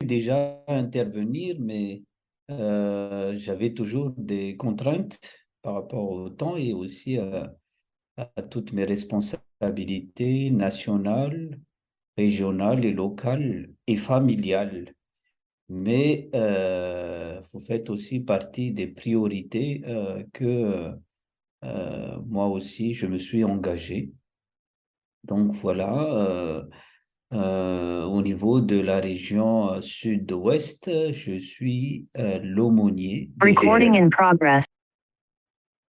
déjà intervenir, mais j'avais toujours des contraintes par rapport au temps et aussi à toutes mes responsabilités nationales, régionales et locales et familiales. Mais vous faites aussi partie des priorités que moi aussi, je me suis engagé. Donc voilà, au niveau de la région sud-ouest, je suis l'aumônier des Recording jeunes. in progress.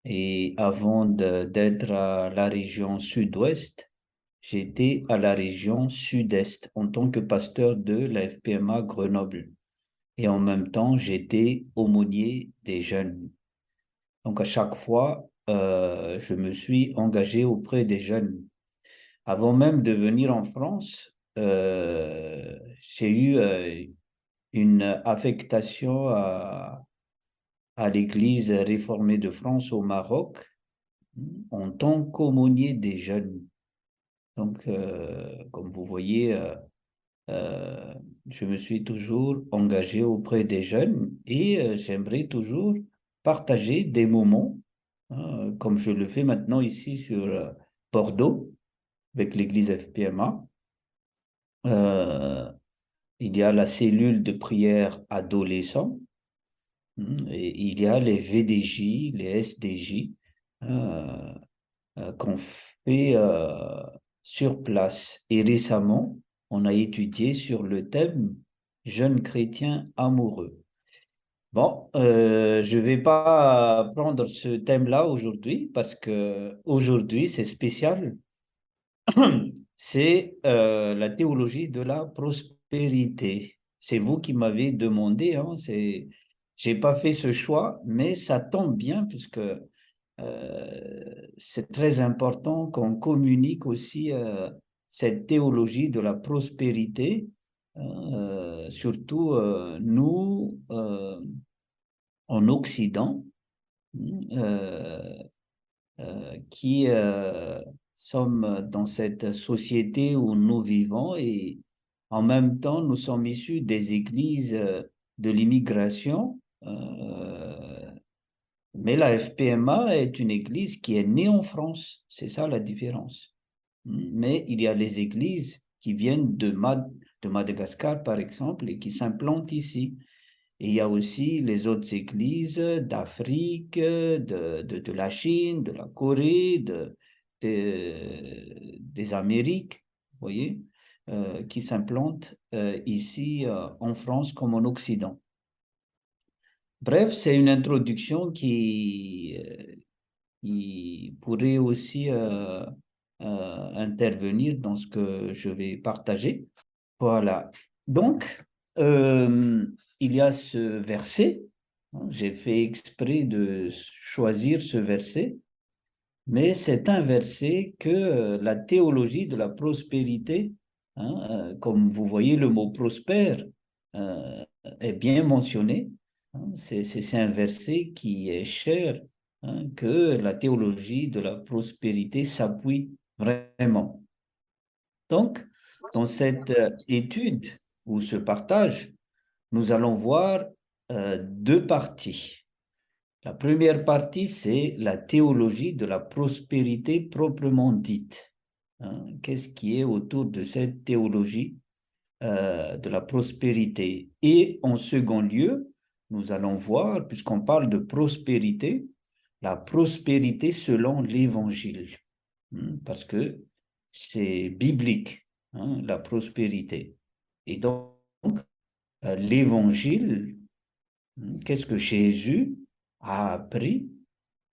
Et avant d'être à la région sud-ouest, j'étais à la région sud-est en tant que pasteur de la FPMA Grenoble. Et en même temps, j'étais aumônier des jeunes. Donc à chaque fois, je me suis engagé auprès des jeunes. Avant même de venir en France, j'ai eu une affectation à l'Église réformée de France au Maroc en tant qu'aumônier des jeunes. Donc, comme vous voyez, euh, je me suis toujours engagé auprès des jeunes et j'aimerais toujours partager des moments, hein, comme je le fais maintenant ici sur Bordeaux avec l'Église FPMA. Euh, il y a la cellule de prière adolescent, et il y a les VDJ, les SDJ, euh, qu'on fait sur place. Et récemment, on a étudié sur le thème jeunes chrétiens amoureux. Bon, je ne vais pas prendre ce thème-là aujourd'hui parce que aujourd'hui, c'est spécial. C'est la théologie de la prospérité. C'est vous qui m'avez demandé, hein, j'ai pas fait ce choix, mais ça tombe bien puisque c'est très important qu'on communique aussi cette théologie de la prospérité, surtout nous en Occident, euh, qui sommes dans cette société où nous vivons et en même temps nous sommes issus des églises de l'immigration. Mais la FPMA est une église qui est née en France, c'est ça la différence. Mais il y a les églises qui viennent de Madagascar, par exemple, et qui s'implantent ici. Et il y a aussi les autres églises d'Afrique, de la Chine, de la Corée, des Amériques, vous voyez, qui s'implantent ici en France comme en Occident. Bref, c'est une introduction qui pourrait aussi intervenir dans ce que je vais partager. Voilà. Donc, euh, il y a ce verset. J'ai fait exprès de choisir ce verset, mais c'est un verset que la théologie de la prospérité, comme vous voyez le mot prospère, euh, est bien mentionné. C'est un verset qui est cher, que la théologie de la prospérité s'appuie vraiment. Donc, dans cette étude ou ce partage, nous allons voir deux parties. La première partie, c'est la théologie de la prospérité proprement dite. Qu'est-ce qui est autour de cette théologie de la prospérité? Et en second lieu, nous allons voir, puisqu'on parle de prospérité, la prospérité selon l'Évangile, parce que c'est biblique, la prospérité. Et donc, l'Évangile, qu'est-ce que Jésus a appris,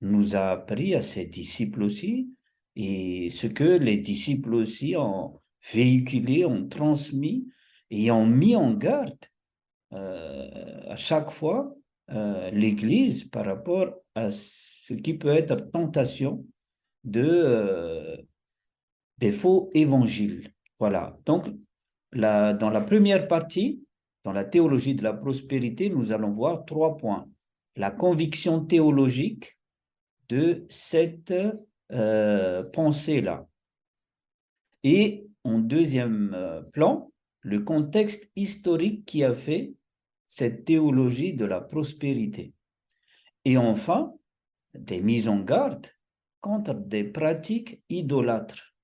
nous a appris à ses disciples aussi, et ce que les disciples aussi ont véhiculé, ont transmis et ont mis en garde à chaque fois l'Église par rapport à ce qui peut être tentation des faux évangiles. Voilà. Donc, dans la première partie, dans la théologie de la prospérité, nous allons voir trois points. La conviction théologique de cette pensée-là. Et en deuxième plan, le contexte historique qui a fait cette théologie de la prospérité. Et enfin, des mises en garde contre des pratiques idolâtres.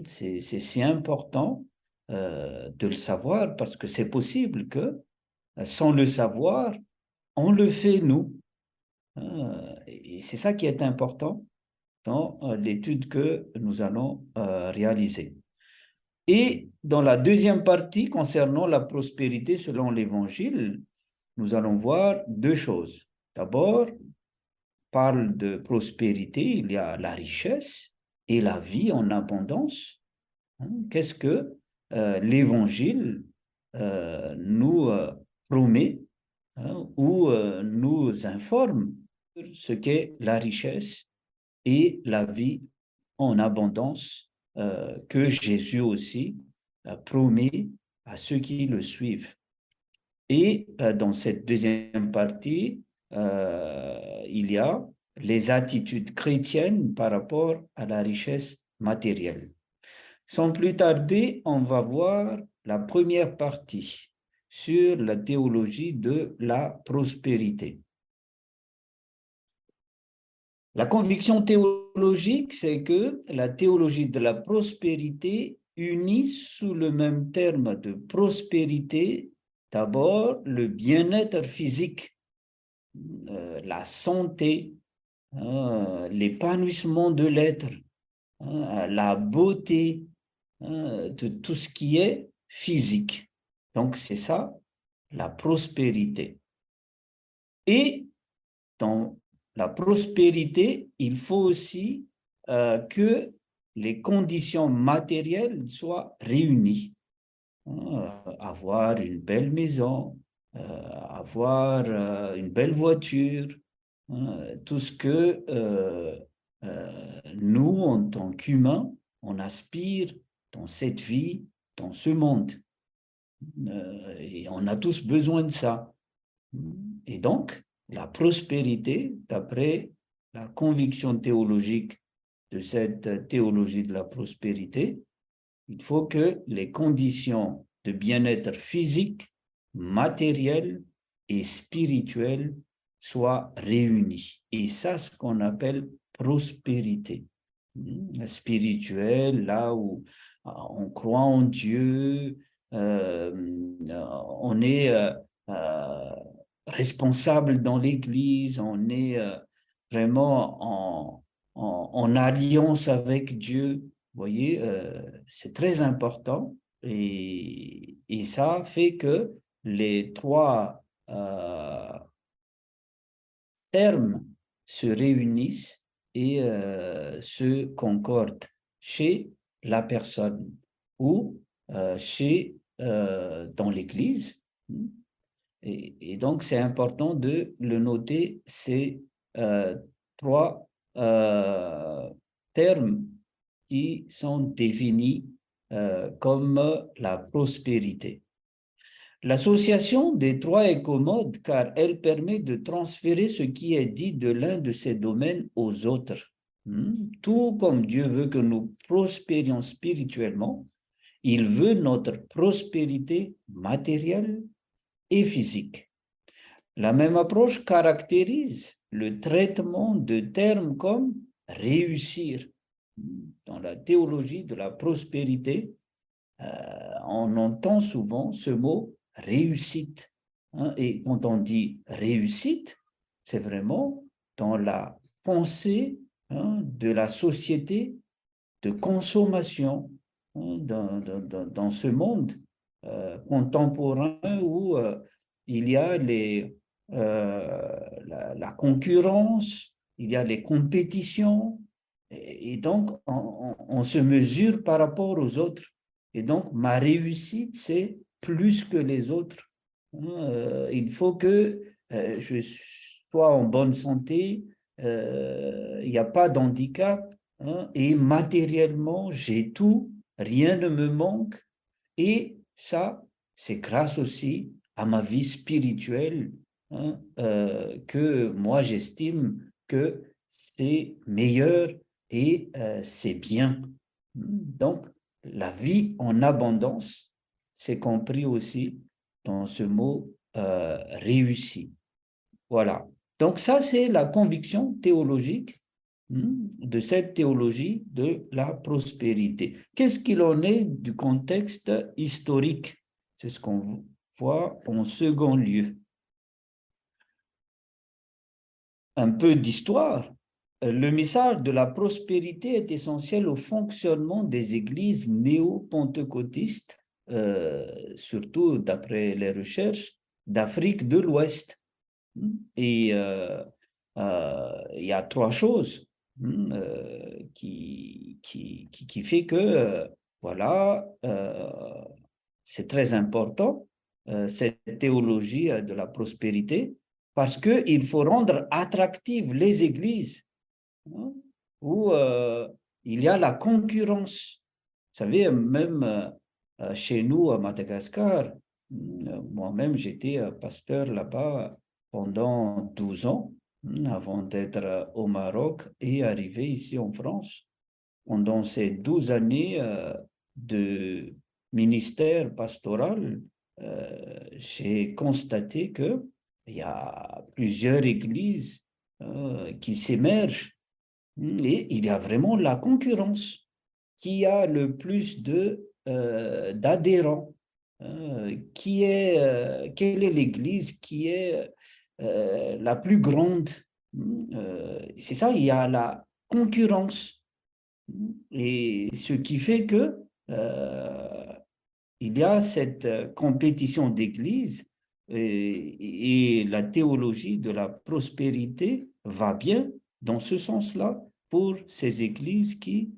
C'est si important de le savoir parce que c'est possible que, sans le savoir, on le fait nous. Et c'est ça qui est important dans l'étude que nous allons réaliser. Et dans la deuxième partie concernant la prospérité selon l'Évangile, nous allons voir deux choses. D'abord, parle de prospérité, il y a la richesse et la vie en abondance. Qu'est-ce que l'Évangile nous promet ou nous informe sur ce qu'est la richesse et la vie en abondance que Jésus aussi promet à ceux qui le suivent. Et dans cette deuxième partie, il y a les attitudes chrétiennes par rapport à la richesse matérielle. Sans plus tarder, on va voir la première partie sur la théologie de la prospérité. La conviction théologique, c'est que la théologie de la prospérité unit sous le même terme de prospérité d'abord le bien-être physique, la santé, l'épanouissement de l'être, la beauté, de tout ce qui est physique. Donc, c'est ça, la prospérité. Et dans la prospérité, il faut aussi que les conditions matérielles soient réunies. Avoir une belle maison, avoir une belle voiture, tout ce que nous, en tant qu'humains, on aspire dans cette vie, dans ce monde. Et on a tous besoin de ça. Et donc, la prospérité, d'après la conviction théologique de cette théologie de la prospérité, il faut que les conditions de bien-être physique, matériel et spirituel soient réunies. Et ça, ce qu'on appelle prospérité. Spirituel, là où on croit en Dieu, on est responsable dans l'Église, on est vraiment en alliance avec Dieu. Vous voyez, c'est très important et ça fait que les trois termes se réunissent et se concordent chez la personne ou dans l'Église. Et donc, c'est important de le noter, ces trois termes qui sont définis comme la prospérité. L'association des trois est commode car elle permet de transférer ce qui est dit de l'un de ces domaines aux autres. Tout comme Dieu veut que nous prospérions spirituellement, il veut notre prospérité matérielle et physique. La même approche caractérise le traitement de termes comme réussir. Dans la théologie de la prospérité, on entend souvent ce mot réussite. Et quand on dit réussite, c'est vraiment dans la pensée de la société de consommation dans ce monde contemporain où il y a la concurrence, il y a les compétitions, et donc on se mesure par rapport aux autres. Et donc, ma réussite, c'est plus que les autres. Il faut que je sois en bonne santé, il n'y a pas d'handicap, et matériellement, j'ai tout, rien ne me manque. Et ça, c'est grâce aussi à ma vie spirituelle que moi, j'estime que c'est meilleur et c'est bien. Donc, la vie en abondance, c'est compris aussi dans ce mot réussi. Voilà. Donc ça, c'est la conviction théologique de cette théologie de la prospérité. Qu'est-ce qu'il en est du contexte historique? C'est ce qu'on voit en second lieu. Un peu d'histoire. Le message de la prospérité est essentiel au fonctionnement des églises néo-pentecôtistes, surtout d'après les recherches d'Afrique de l'Ouest. Et il y a trois choses qui fait que, voilà, c'est très important, cette théologie de la prospérité, parce qu'il faut rendre attractives les églises hein, où il y a la concurrence. Vous savez, même chez nous à Madagascar, moi-même j'étais pasteur là-bas pendant 12 ans avant d'être au Maroc et arrivé ici en France. Pendant ces 12 années de ministère pastoral, j'ai constaté qu'il y a plusieurs églises qui s'émergent et il y a vraiment la concurrence qui a le plus d'adhérents. Quelle est l'église qui est la plus grande? C'est ça, il y a la concurrence. Et ce qui fait que il y a cette compétition d'églises et la théologie de la prospérité va bien dans ce sens-là pour ces églises qui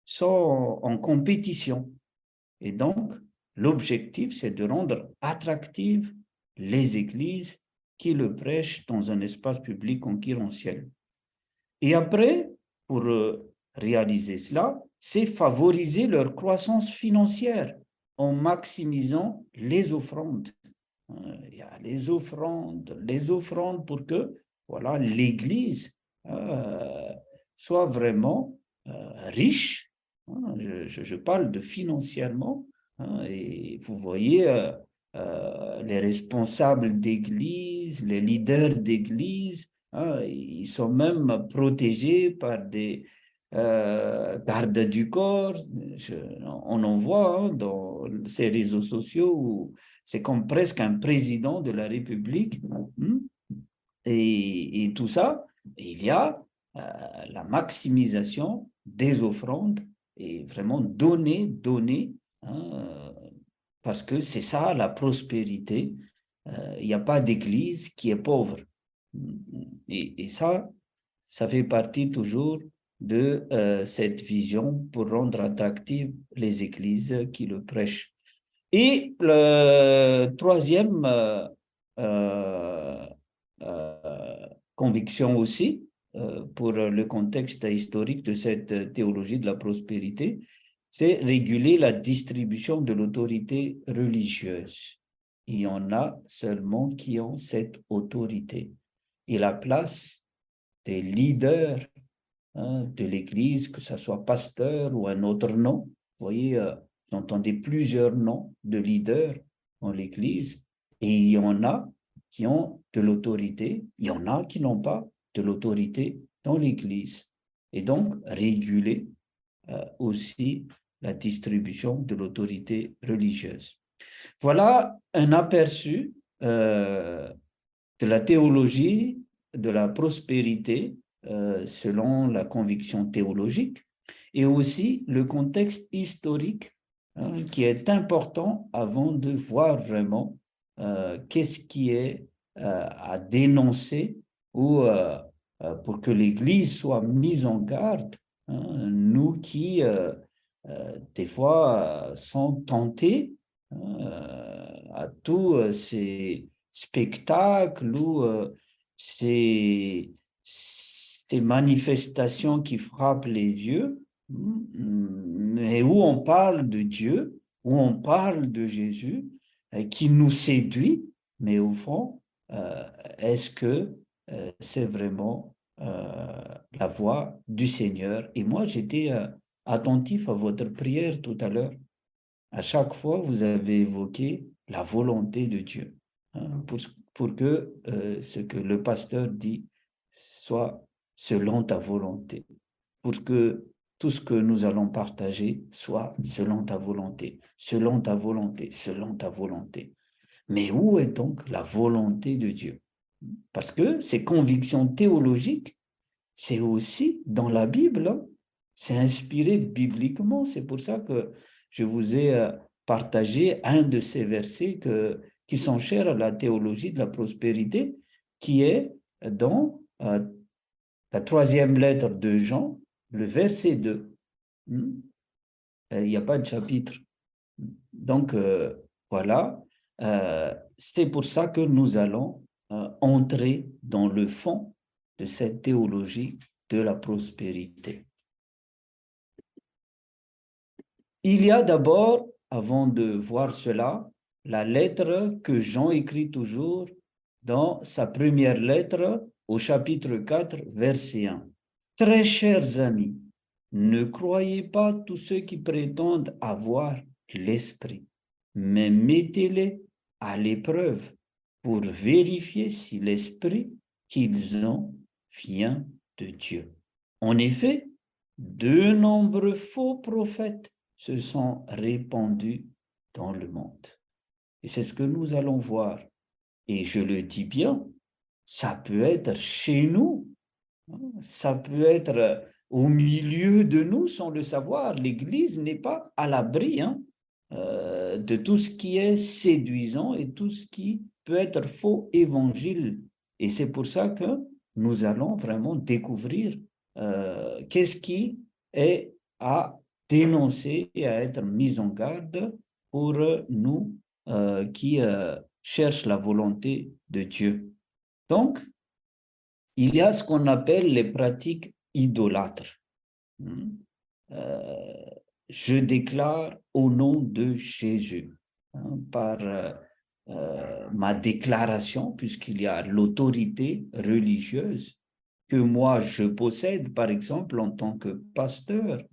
sont en compétition. Et donc, l'objectif, c'est de rendre attractives les églises qui le prêchent dans un espace public concurrentiel. Et après, pour réaliser cela, c'est favoriser leur croissance financière en maximisant les offrandes. Il y a les offrandes pour que voilà, l'Église soit vraiment riche. Je parle de financièrement. Et vous voyez, les responsables d'Église, les leaders d'Église, ils sont même protégés par des gardes du corps. On en voit dans ces réseaux sociaux où c'est comme presque un président de la République. Et tout ça, il y a la maximisation des offrandes et vraiment donner, parce que c'est ça la prospérité. Il n'y a pas d'église qui est pauvre. Et ça fait partie toujours de cette vision pour rendre attractives les églises qui le prêchent. Et le troisième euh, conviction aussi, pour le contexte historique de cette théologie de la prospérité, c'est réguler la distribution de l'autorité religieuse. Il y en a seulement qui ont cette autorité. Et la place des leaders de l'Église, que ce soit pasteur ou un autre nom, vous voyez, vous entendez plusieurs noms de leaders dans l'Église, et il y en a qui ont de l'autorité, il y en a qui n'ont pas de l'autorité dans l'Église. Et donc, réguler aussi la distribution de l'autorité religieuse. Voilà un aperçu de la théologie de la prospérité selon la conviction théologique et aussi le contexte historique qui est important avant de voir vraiment qu'est-ce qui est à dénoncer ou pour que l'Église soit mise en garde, nous qui des fois sont tentés à tous ces spectacles ou ces manifestations qui frappent les yeux, mais où on parle de Dieu, où on parle de Jésus, qui nous séduit, mais au fond, est-ce que c'est vraiment la voix du Seigneur? Et moi, j'étais attentif à votre prière tout à l'heure. À chaque fois, vous avez évoqué la volonté de Dieu, hein, pour que ce que le pasteur dit soit selon ta volonté, pour que tout ce que nous allons partager soit selon ta volonté, selon ta volonté, selon ta volonté. Mais où est donc la volonté de Dieu? Parce que ces convictions théologiques, c'est aussi dans la Bible, hein. C'est inspiré bibliquement. C'est pour ça que je vous ai partagé un de ces versets qui sont chers à la théologie de la prospérité, qui est dans la troisième lettre de Jean, le verset 2. Il n'y a pas de chapitre. Donc, voilà, c'est pour ça que nous allons entrer dans le fond de cette théologie de la prospérité. Il y a d'abord, avant de voir cela, la lettre que Jean écrit toujours dans sa première lettre au chapitre 4, verset 1. Très chers amis, ne croyez pas tous ceux qui prétendent avoir l'esprit, mais mettez-les à l'épreuve pour vérifier si l'esprit qu'ils ont vient de Dieu. En effet, de nombreux faux prophètes se sont répandus dans le monde. Et c'est ce que nous allons voir. Et je le dis bien, ça peut être chez nous, ça peut être au milieu de nous sans le savoir. L'Église n'est pas à l'abri de tout ce qui est séduisant et tout ce qui peut être faux évangile. Et c'est pour ça que nous allons vraiment découvrir qu'est-ce qui est à dénoncer et à être mis en garde pour nous qui cherchent la volonté de Dieu. Donc, il y a ce qu'on appelle les pratiques idolâtres. Je déclare au nom de Jésus, par ma déclaration, puisqu'il y a l'autorité religieuse que moi je possède, par exemple, en tant que pasteur,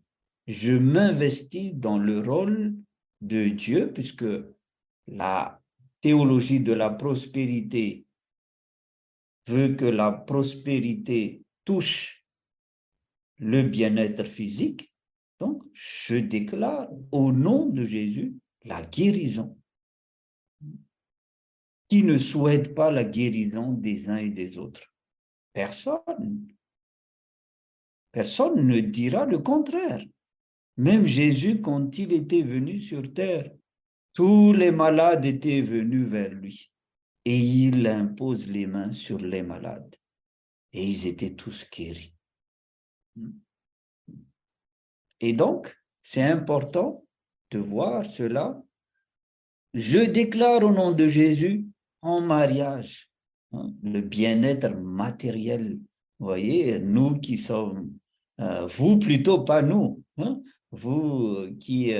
je m'investis dans le rôle de Dieu, puisque la théologie de la prospérité veut que la prospérité touche le bien-être physique. Donc, je déclare au nom de Jésus la guérison. Qui ne souhaite pas la guérison des uns et des autres? Personne. Personne ne dira le contraire. Même Jésus, quand il était venu sur terre, tous les malades étaient venus vers lui. Et il impose les mains sur les malades. Et ils étaient tous guéris. Et donc, c'est important de voir cela. Je déclare au nom de Jésus en mariage, le bien-être matériel. Vous voyez, nous qui sommes, vous plutôt pas nous, vous qui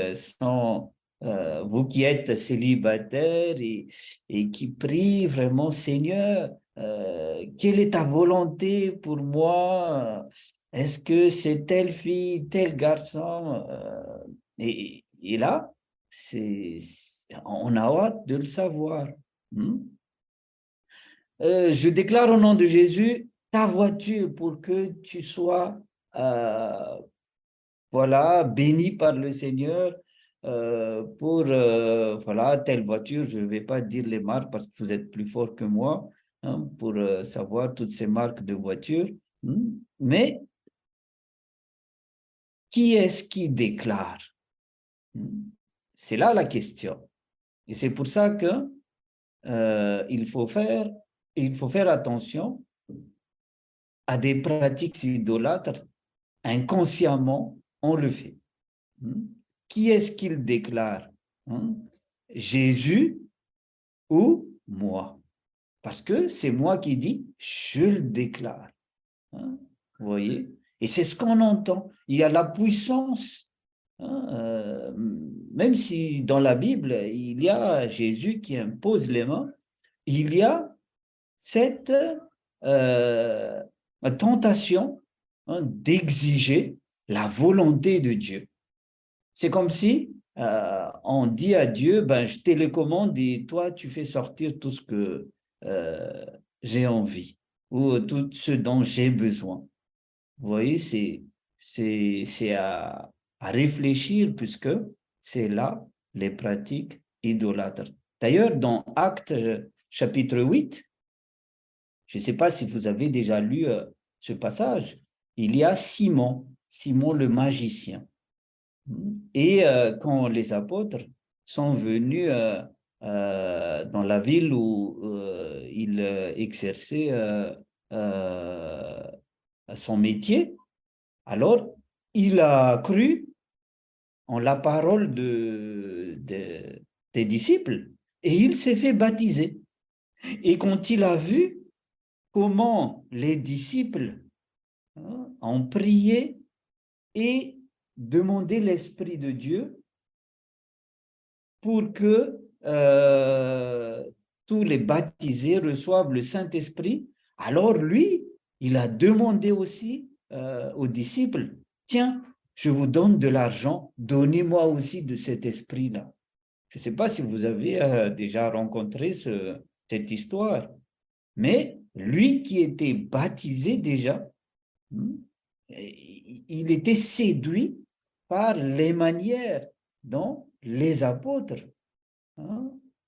vous qui êtes célibataire et qui prient vraiment, Seigneur, quelle est ta volonté pour moi? Est-ce que c'est telle fille, tel garçon? Et là, on a hâte de le savoir. Je déclare au nom de Jésus ta voiture pour que tu sois voilà, béni par le Seigneur pour voilà, telle voiture. Je ne vais pas dire les marques parce que vous êtes plus fort que moi pour savoir toutes ces marques de voitures. Mais qui est-ce qui déclare? C'est là la question. Et c'est pour ça que il faut faire attention à des pratiques idolâtres. Inconsciemment, on le fait. Qui est-ce qu'il déclare? Jésus ou moi? Parce que c'est moi qui dis, je le déclare. Vous voyez? Et c'est ce qu'on entend. Il y a la puissance. Même si dans la Bible, il y a Jésus qui impose les mains, il y a cette tentation d'exiger la volonté de Dieu. C'est comme si on dit à Dieu, ben, je télécommande et toi, tu fais sortir tout ce que euh, j'ai envie ou tout ce dont j'ai besoin. Vous voyez, c'est à réfléchir puisque c'est là les pratiques idolâtres. D'ailleurs, dans Actes chapitre 8, je ne sais pas si vous avez déjà lu ce passage, il y a Simon le magicien. Et quand les apôtres sont venus dans la ville où il exerçait euh, son métier, alors il a cru en la parole des disciples et il s'est fait baptiser. Et quand il a vu comment les disciples ont prié et demandé l'Esprit de Dieu pour que tous les baptisés reçoivent le Saint-Esprit, alors lui, il a demandé aussi aux disciples, tiens, je vous donne de l'argent, donnez-moi aussi de cet esprit-là. Je ne sais pas si vous avez déjà rencontré cette histoire, mais lui qui était baptisé déjà, il était séduit par les manières dont les apôtres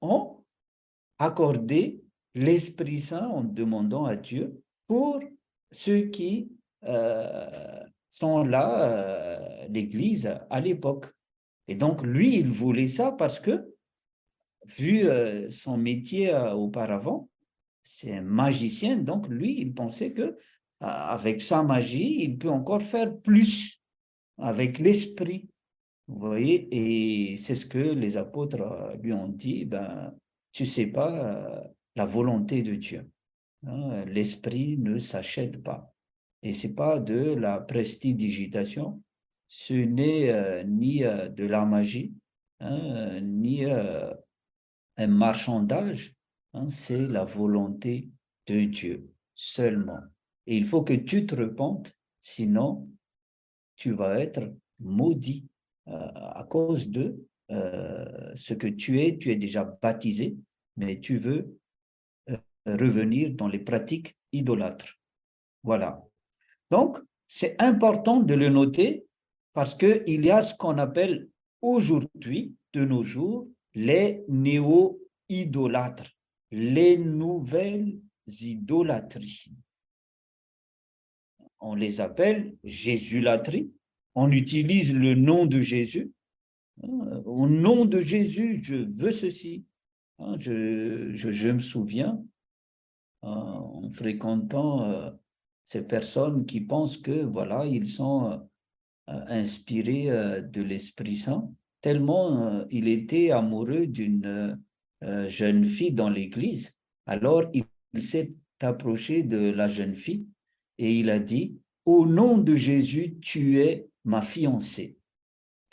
ont accordé l'Esprit Saint en demandant à Dieu pour ceux qui sont là, l'Église à l'époque. Et donc, lui, il voulait ça parce que, vu son métier auparavant, c'est un magicien, donc lui, il pensait que avec sa magie, il peut encore faire plus avec l'esprit. Vous voyez, et c'est ce que les apôtres lui ont dit, ben, tu sais pas la volonté de Dieu. Hein, l'esprit ne s'achète pas. Et c'est pas de la prestidigitation, ce n'est ni de la magie, hein, ni un marchandage, hein, c'est la volonté de Dieu seulement. Et il faut que tu te repentes, sinon tu vas être maudit à cause de ce que tu es déjà baptisé, mais tu veux revenir dans les pratiques idolâtres. Voilà. Donc, c'est important de le noter parce qu'il y a ce qu'on appelle aujourd'hui, de nos jours, les néo-idolâtres, les nouvelles idolâtries. On les appelle jésulatrie. On utilise le nom de Jésus. Au nom de Jésus, je veux ceci. Je me souviens, en fréquentant ces personnes qui pensent que, voilà, ils sont inspirés de l'Esprit Saint, tellement il était amoureux d'une jeune fille dans l'église. Alors, il s'est approché de la jeune fille et il a dit, au nom de Jésus, tu es ma fiancée.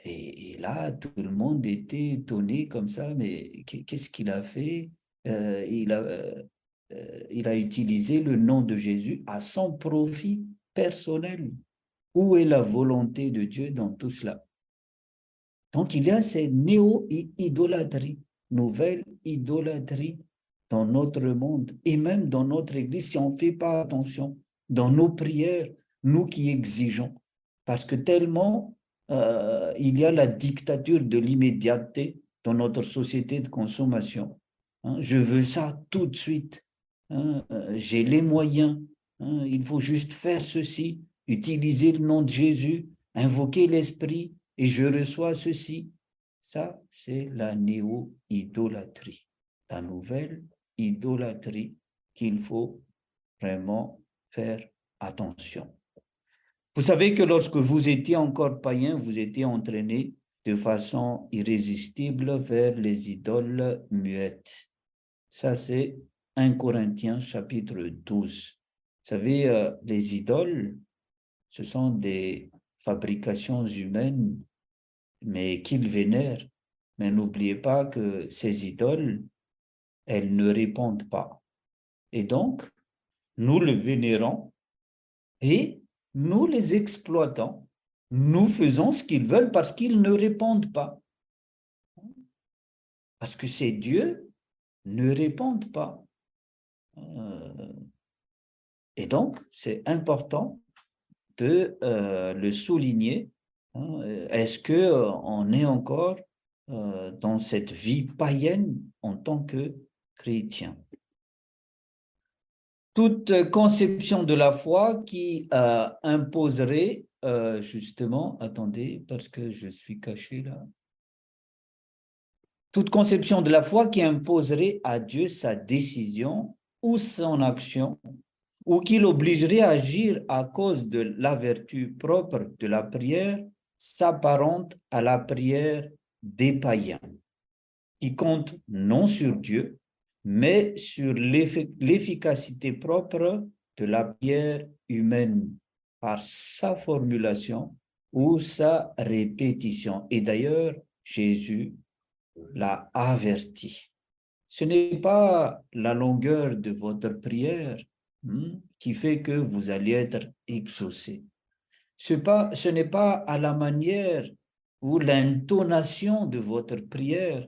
Et là, tout le monde était étonné comme ça, mais qu'est-ce qu'il a fait? Il a utilisé le nom de Jésus à son profit personnel. Où est la volonté de Dieu dans tout cela? Donc, il y a ces néo-idolâtries, nouvelles idolâtries dans notre monde et même dans notre Église, si on ne fait pas attention, dans nos prières, nous qui exigeons. Parce que tellement il y a la dictature de l'immédiateté dans notre société de consommation. Hein, je veux ça tout de suite. Hein, j'ai les moyens. Hein, il faut juste faire ceci, utiliser le nom de Jésus, invoquer l'Esprit, et je reçois ceci. Ça, c'est la néo-idolâtrie, la nouvelle idolâtrie qu'il faut vraiment faire attention. Vous savez que lorsque vous étiez encore païen, vous étiez entraîné de façon irrésistible vers les idoles muettes. Ça, c'est 1 Corinthiens chapitre 12. Vous savez, les idoles, ce sont des fabrications humaines, mais qu'ils vénèrent. Mais n'oubliez pas que ces idoles, elles ne répondent pas. Et donc, nous le vénérons et nous les exploitons. Nous faisons ce qu'ils veulent parce qu'ils ne répondent pas. parce que ces dieux ne répondent pas. Et donc, c'est important de le souligner. Est-ce qu'on est encore dans cette vie païenne en tant que chrétien? Toute conception de la foi qui imposerait, justement, attendez, parce que je suis caché là. Toute conception de la foi qui imposerait à Dieu sa décision ou son action, ou qui l'obligerait à agir à cause de la vertu propre de la prière, s'apparente à la prière des païens, qui compte non sur Dieu, mais sur l'efficacité propre de la prière humaine par sa formulation ou sa répétition. Et d'ailleurs, Jésus l'a averti. Ce n'est pas la longueur de votre prière qui fait que vous allez être exaucé. Ce n'est pas à la manière ou l'intonation de votre prière,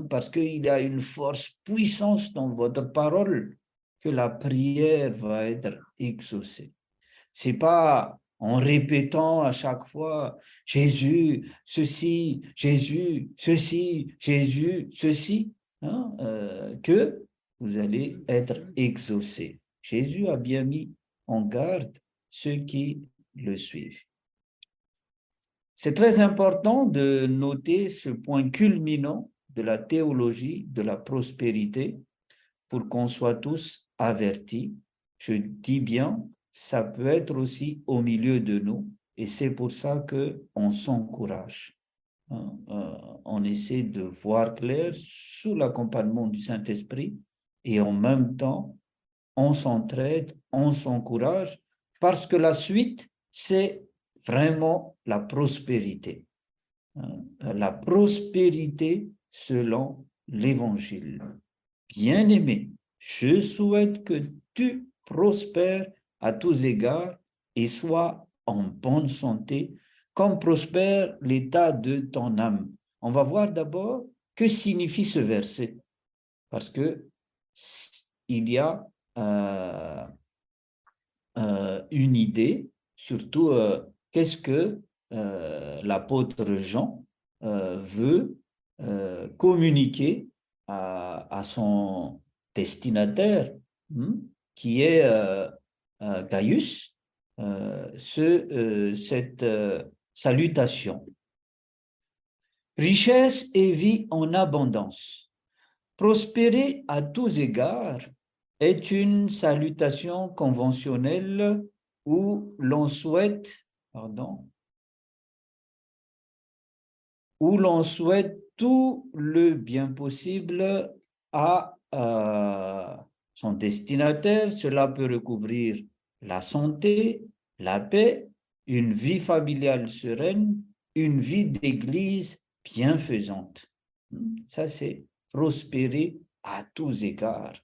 parce qu'il y a une force puissance dans votre parole que la prière va être exaucée. C'est pas en répétant à chaque fois Jésus, ceci, Jésus, ceci, Jésus, ceci, que vous allez être exaucé. Jésus a bien mis en garde ceux qui le suivent. C'est très important de noter ce point culminant de la théologie de la prospérité pour qu'on soit tous avertis. Je dis bien, ça peut être aussi au milieu de nous et c'est pour ça qu'on s'encourage. On essaie de voir clair sous l'accompagnement du Saint-Esprit et en même temps, on s'entraide, on s'encourage parce que la suite, c'est vraiment la prospérité. La prospérité selon l'Évangile. Bien-aimé, je souhaite que tu prospères à tous égards et sois en bonne santé, comme prospère l'état de ton âme. On va voir d'abord que signifie ce verset, parce que il y a une idée, surtout qu'est-ce que l'apôtre Jean veut communiquer à son destinataire, qui est Gaius, cette salutation. Richesse et vie en abondance. Prospérer à tous égards est une salutation conventionnelle où l'on souhaite, tout le bien possible à son destinataire. Cela peut recouvrir la santé, la paix, une vie familiale sereine, une vie d'église bienfaisante. Ça, c'est prospérer à tous égards.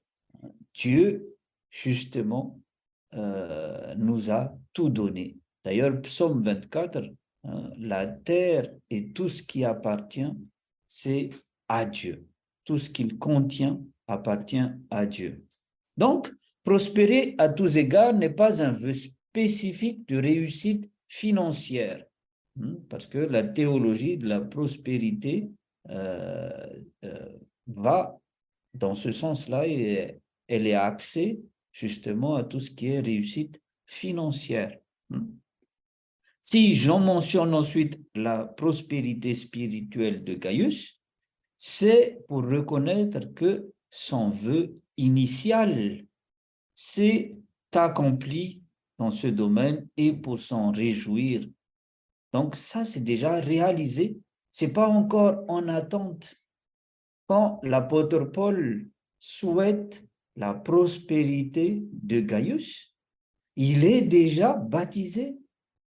Dieu, justement, nous a tout donné. D'ailleurs, Psaume 24, la terre et tout ce qui appartient, c'est à Dieu. Tout ce qu'il contient appartient à Dieu. Donc, prospérer à tous égards n'est pas un vœu spécifique de réussite financière, parce que la théologie de la prospérité va dans ce sens-là, et elle est axée justement à tout ce qui est réussite financière. Si j'en mentionne ensuite la prospérité spirituelle de Gaius, c'est pour reconnaître que son vœu initial s'est accompli dans ce domaine et pour s'en réjouir. Donc ça, c'est déjà réalisé. Ce n'est pas encore en attente. Quand l'apôtre Paul souhaite la prospérité de Gaius, il est déjà baptisé,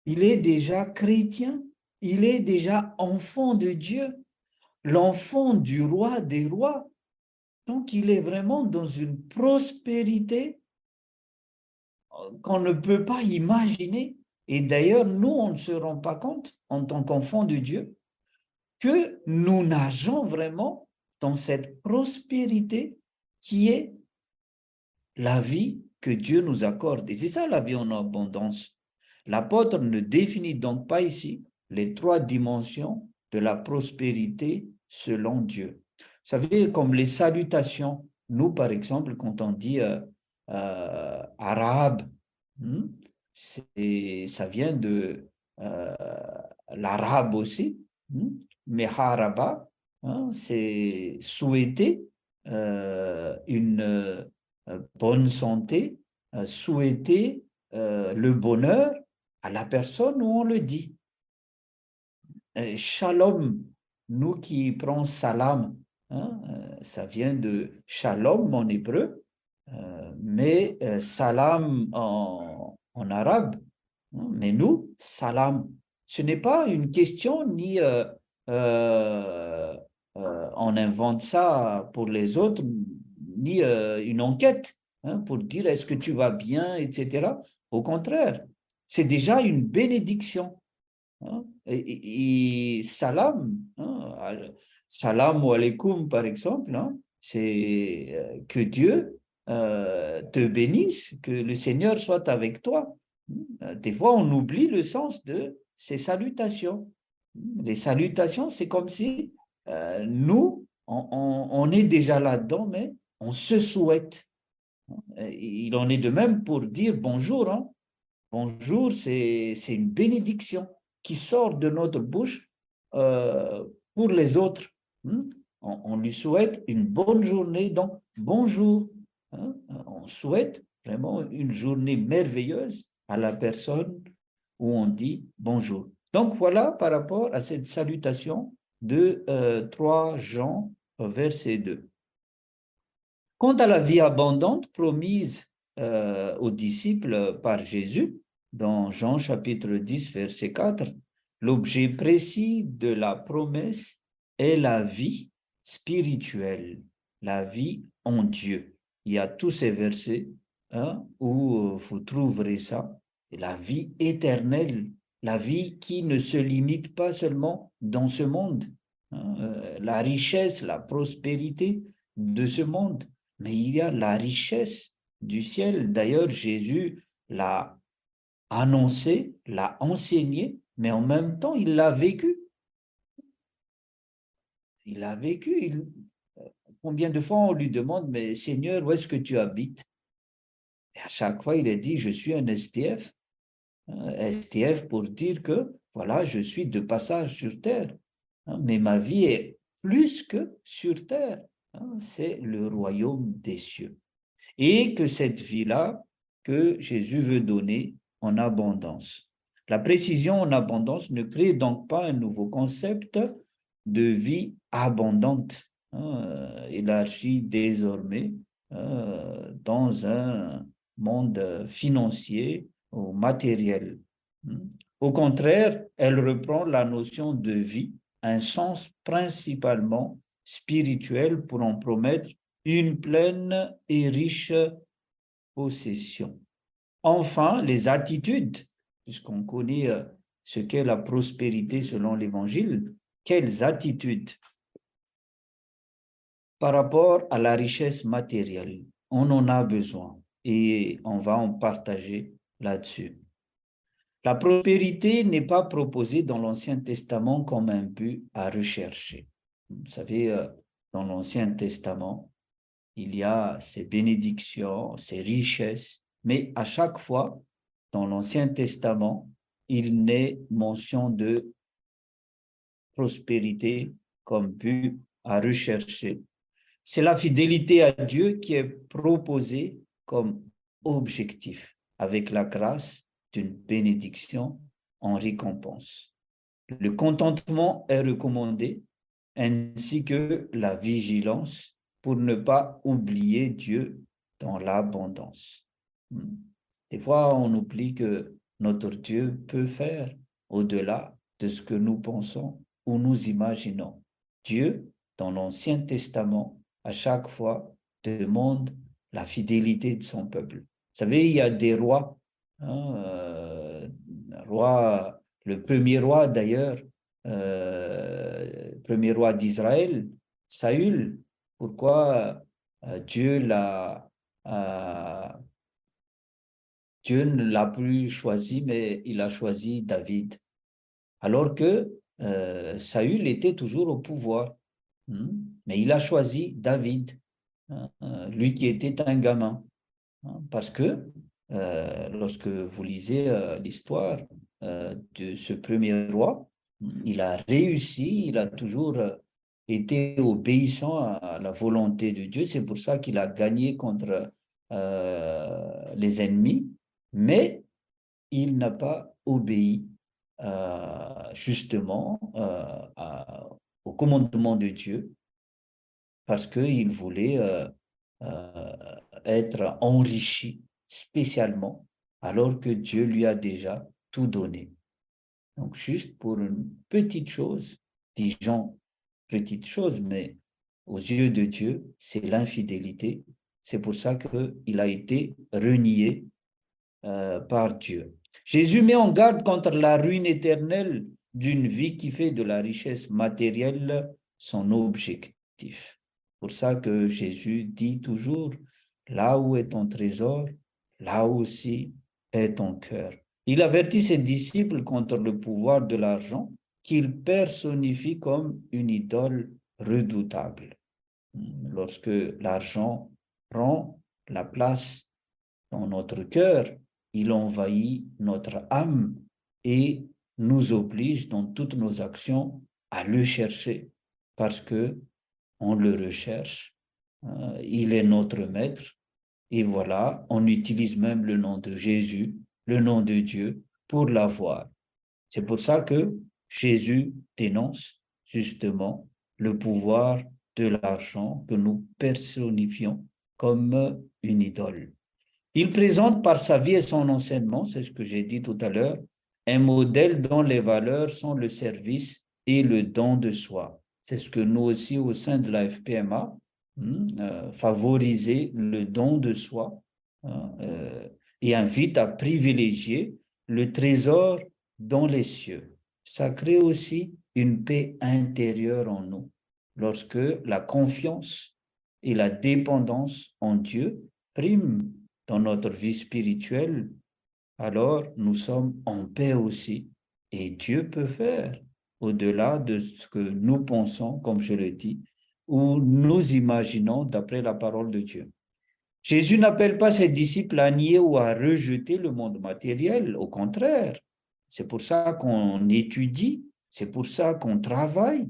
il est déjà chrétien, il est déjà enfant de Dieu, l'enfant du roi des rois. Donc, il est vraiment dans une prospérité qu'on ne peut pas imaginer. Et d'ailleurs, nous, on ne se rend pas compte, en tant qu'enfant de Dieu, que nous nageons vraiment dans cette prospérité qui est la vie que Dieu nous accorde. Et c'est ça la vie en abondance. L'apôtre ne définit donc pas ici les trois dimensions de la prospérité selon Dieu. Vous savez, comme les salutations, nous, par exemple, quand on dit arabe, ça vient de euh, l'arabe aussi, mais haraba, c'est souhaiter une bonne santé, souhaiter le bonheur à la personne où on le dit. Shalom, nous qui prenons salam, ça vient de shalom en hébreu, mais salam en arabe. Mais nous, salam, ce n'est pas une question ni on invente ça pour les autres, ni une enquête pour dire est-ce que tu vas bien, etc. Au contraire, c'est déjà une bénédiction. Et salam, salam ou alaikum par exemple, c'est que Dieu te bénisse, que le Seigneur soit avec toi. Des fois, on oublie le sens de ces salutations. Les salutations, c'est comme si nous, on est déjà là-dedans, mais on se souhaite. Il en est de même pour dire bonjour. Bonjour, c'est une bénédiction qui sort de notre bouche pour les autres. On lui souhaite une bonne journée, donc bonjour. On souhaite vraiment une journée merveilleuse à la personne où on dit bonjour. Donc voilà par rapport à cette salutation de 3 Jean, verset 2. Quant à la vie abondante promise aux disciples par Jésus, dans Jean chapitre 10, verset 4, l'objet précis de la promesse est la vie spirituelle, la vie en Dieu. Il y a tous ces versets où vous trouverez ça, la vie éternelle, la vie qui ne se limite pas seulement dans ce monde, la richesse, la prospérité de ce monde, mais il y a la richesse du ciel. D'ailleurs, Jésus l'a annoncé, l'a enseigné, mais en même temps, il l'a vécu. Il l'a vécu. Combien de fois on lui demande, mais Seigneur, où est-ce que tu habites? Et à chaque fois, il a dit, je suis un STF. STF pour dire que, voilà, je suis de passage sur terre. Mais ma vie est plus que sur terre. C'est le royaume des cieux. Et que cette vie-là, que Jésus veut donner en abondance. La précision en abondance ne crée donc pas un nouveau concept de vie abondante, élargi désormais dans un monde financier ou matériel. Au contraire, elle reprend la notion de vie, un sens principalement spirituel pour en promettre une pleine et riche possession. Enfin, les attitudes, puisqu'on connaît ce qu'est la prospérité selon l'Évangile, quelles attitudes par rapport à la richesse matérielle? On en a besoin et on va en partager là-dessus. La prospérité n'est pas proposée dans l'Ancien Testament comme un but à rechercher. Vous savez, dans l'Ancien Testament, il y a ces bénédictions, ces richesses, mais à chaque fois, dans l'Ancien Testament, il n'est mention de prospérité comme but à rechercher. C'est la fidélité à Dieu qui est proposée comme objectif, avec la grâce d'une bénédiction en récompense. Le contentement est recommandé, ainsi que la vigilance pour ne pas oublier Dieu dans l'abondance. Des fois, on oublie que notre Dieu peut faire au-delà de ce que nous pensons ou nous imaginons. Dieu, dans l'Ancien Testament, à chaque fois, demande la fidélité de son peuple. Vous savez, il y a des rois, le premier roi d'ailleurs, premier roi d'Israël, Saül, pourquoi Dieu euh, Dieu ne l'a plus choisi, mais il a choisi David. Alors que Saül était toujours au pouvoir. Mais il a choisi David, lui qui était un gamin. Parce que lorsque vous lisez l'histoire de ce premier roi, il a réussi, il a toujours été obéissant à la volonté de Dieu. C'est pour ça qu'il a gagné contre les ennemis, mais il n'a pas obéi justement au commandement de Dieu parce qu'il voulait être enrichi spécialement alors que Dieu lui a déjà tout donné. Donc, juste pour une petite chose, disons petite chose, mais aux yeux de Dieu, c'est l'infidélité. C'est pour ça qu'il a été renié par Dieu. Jésus met en garde contre la ruine éternelle d'une vie qui fait de la richesse matérielle son objectif. Pour ça que Jésus dit toujours, là où est ton trésor, là aussi est ton cœur. Il avertit ses disciples contre le pouvoir de l'argent qu'il personnifie comme une idole redoutable. Lorsque l'argent prend la place dans notre cœur, il envahit notre âme et nous oblige dans toutes nos actions à le chercher parce que on le recherche. Il est notre maître et voilà, on utilise même le nom de Jésus, le nom de Dieu pour l'avoir. C'est pour ça que Jésus dénonce justement le pouvoir de l'argent que nous personnifions comme une idole. Il présente par sa vie et son enseignement, c'est ce que j'ai dit tout à l'heure, un modèle dont les valeurs sont le service et le don de soi. C'est ce que nous aussi, au sein de la FPMA, favoriser le don de soi et invite à privilégier le trésor dans les cieux. Ça crée aussi une paix intérieure en nous lorsque la confiance et la dépendance en Dieu priment dans notre vie spirituelle, alors nous sommes en paix aussi. Et Dieu peut faire au-delà de ce que nous pensons, comme je le dis, ou nous imaginons d'après la parole de Dieu. Jésus n'appelle pas ses disciples à nier ou à rejeter le monde matériel, au contraire. C'est pour ça qu'on étudie, c'est pour ça qu'on travaille,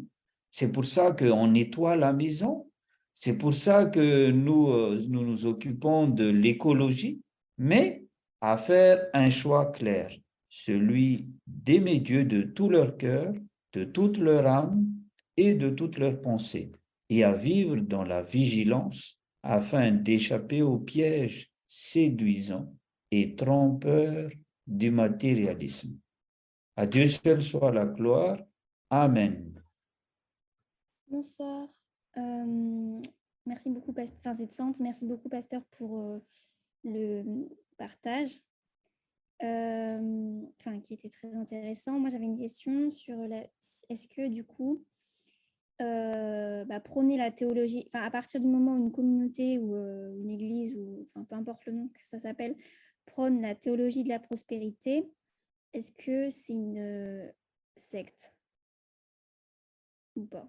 c'est pour ça qu'on nettoie la maison, c'est pour ça que nous nous occupons de l'écologie, mais à faire un choix clair, celui d'aimer Dieu de tout leur cœur, de toute leur âme et de toute leur pensée, et à vivre dans la vigilance afin d'échapper aux pièges séduisants et trompeurs du matérialisme. À Dieu seul soit la gloire. Amen. Bonsoir. Merci beaucoup, Pasteur. Merci beaucoup, Pasteur, pour le partage, qui était très intéressant. Moi, j'avais une question sur est-ce que du coup, prôner la théologie, à partir du moment où une communauté ou une église, ou peu importe le nom que ça s'appelle, prône la théologie de la prospérité, est-ce que c'est une secte ou pas?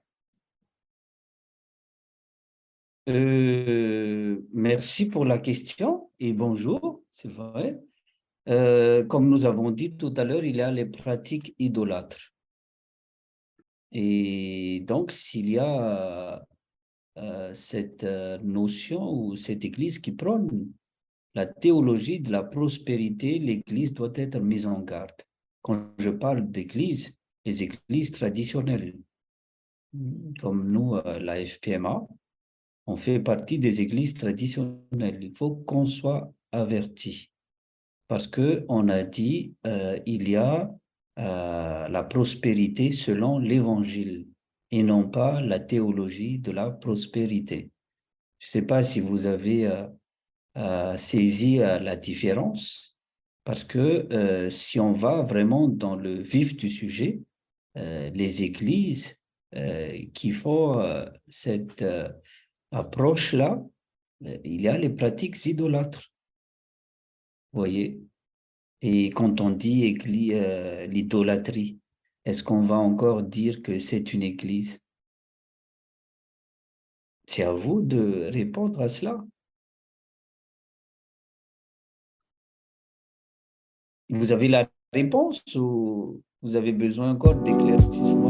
Merci pour la question et bonjour, c'est vrai. Comme nous avons dit tout à l'heure, il y a les pratiques idolâtres. Et donc, s'il y a cette notion ou cette église qui prône la théologie de la prospérité, l'église doit être mise en garde. Quand je parle d'église, les églises traditionnelles, comme nous, la FPMA, on fait partie des églises traditionnelles. Il faut qu'on soit averti parce qu'on a dit il y a la prospérité selon l'évangile et non pas la théologie de la prospérité. Je ne sais pas si vous avez saisi la différence parce que si on va vraiment dans le vif du sujet, les églises qui font cette approche-là. Il y a les pratiques idolâtres, vous voyez. Et quand on dit l'idolâtrie, est-ce qu'on va encore dire que c'est une église? C'est à vous de répondre à cela. Vous avez la réponse ou vous avez besoin encore d'éclaircissement?